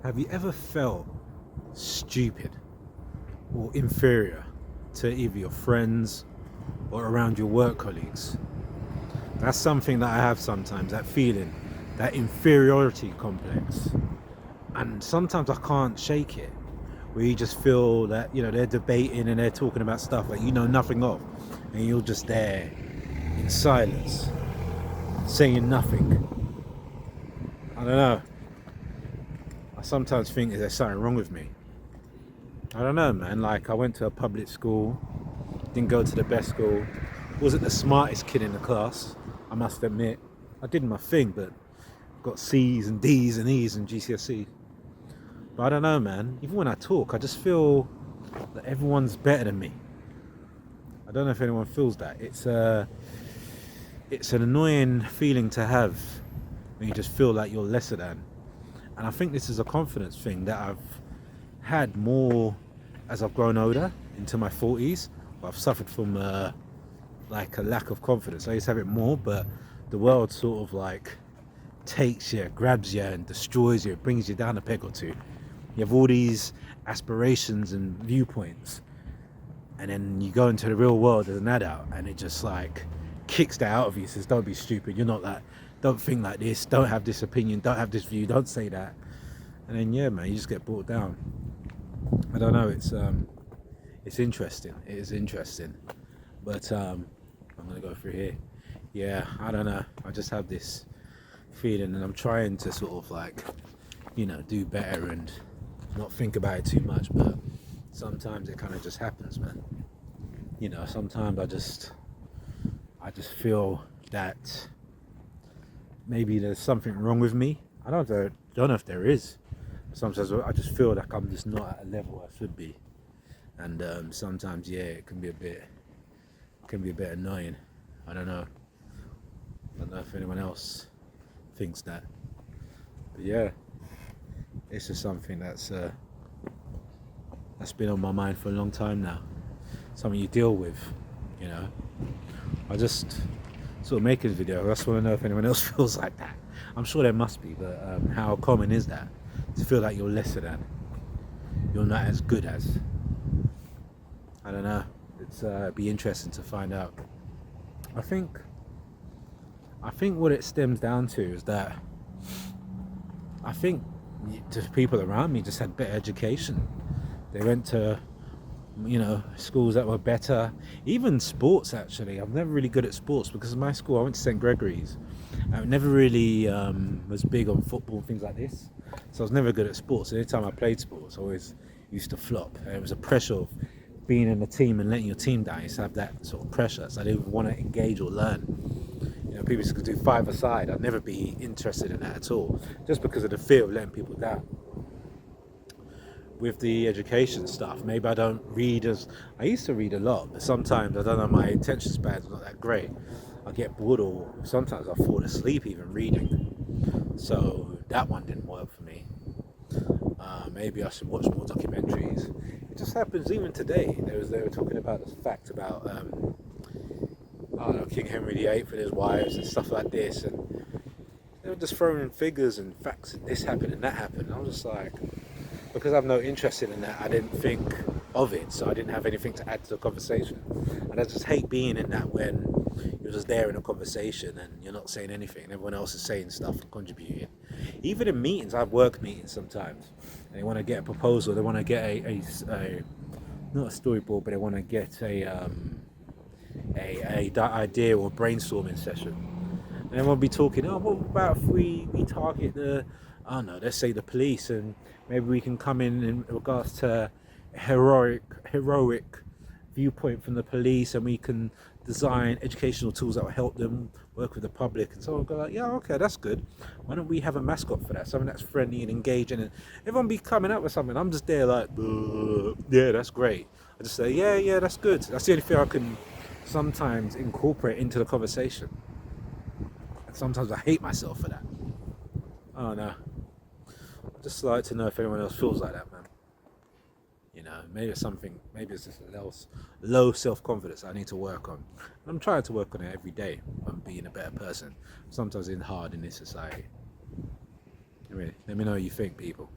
Have you ever felt stupid or inferior to either your friends or around your work colleagues? That's something that I have sometimes, that feeling, that inferiority complex. And sometimes I can't shake it, where you just feel that, they're debating and they're talking about stuff that you know nothing of. And you're just there in silence, saying nothing. I don't know. I sometimes think there's something wrong with me. I don't know, man. Like, I went to a public school, didn't go to the best school, wasn't the smartest kid in the class, I must admit. I did my thing, but got C's and D's and E's and GCSE. But I don't know, man. Even when I talk, I just feel that everyone's better than me. I don't know if anyone feels that. It's an annoying feeling to have when you just feel like you're lesser than. And I think this is a confidence thing that I've had more as I've grown older into my 40s. I've suffered from like a lack of confidence. I used to have it more, but the world sort of like takes you, grabs you, and destroys you. It brings you down a peg or two. You have all these aspirations and viewpoints, and then you go into the real world as an adult, and it just like kicks that out of you. Says, "Don't be stupid. You're not that. Don't think like this. Don't have this opinion. Don't have this view. Don't say that." And then yeah, man, you just get brought down. I don't know. It's interesting. It is interesting, but I'm gonna go through here. Yeah, I don't know. I just have this feeling, and I'm trying to sort of like, do better and not think about it too much. But sometimes it kind of just happens, man. Sometimes I just feel that maybe there's something wrong with me. I don't know if there is. Sometimes I just feel like I'm just not at a level I should be, and sometimes yeah, it can be a bit annoying. I don't know. I don't know if anyone else thinks that, but yeah, it's just something that's been on my mind for a long time now. Something you deal with, you know. I just sort of make this video. I just want to know if anyone else feels like that. I'm sure there must be, but how common is that to feel like you're lesser than, you're not as good as? I don't know. It's be interesting to find out. I think what it stems down to is that I think the people around me just had better education. They went to schools that were better. Even sports, actually. I'm never really good at sports because my school, I went to St. Gregory's. I never really was big on football and things like this. So I was never good at sports. Anytime I played sports, I always used to flop. And it was a pressure of being in a team and letting your team down. You used to have that sort of pressure. So I didn't want to engage or learn. People used to do five-a-side. I'd never be interested in that at all, just because of the fear of letting people down. With the education stuff, maybe I don't read as I used to read a lot, but sometimes I don't know, my attention span's not that great. I get bored, or sometimes I fall asleep even reading. So that one didn't work for me. Maybe I should watch more documentaries. It just happens even today. They were talking about the fact about I don't know, King Henry VIII and his wives and stuff like this, and they were just throwing in figures and facts, and this happened and that happened. And I was just like, because I'm no interested in that, I didn't think of it, so I didn't have anything to add to the conversation. And I just hate being in that when you're just there in a conversation and you're not saying anything, and everyone else is saying stuff and contributing. Even in meetings, I've work meetings sometimes, and they want to get a proposal, they want to get a not a storyboard, but they want to get a idea or brainstorming session. And we'll be talking, oh, what about if we target the, I don't know, let's say the police, and maybe we can come in regards to heroic viewpoint from the police, and we can design educational tools that will help them work with the public. And so I'll go like, yeah, okay, that's good. Why don't we have a mascot for that? Something that's friendly and engaging, and everyone be coming up with something. I'm just there like, yeah, that's great. I just say, yeah, that's good. That's the only thing I can sometimes incorporate into the conversation. And sometimes I hate myself for that. I don't know. I'd just like to know if anyone else feels like that, man. Maybe it's something, maybe it's just a low self-confidence I need to work on. And I'm trying to work on it every day on being a better person. Sometimes it's hard in this society. Anyway, let me know what you think, people.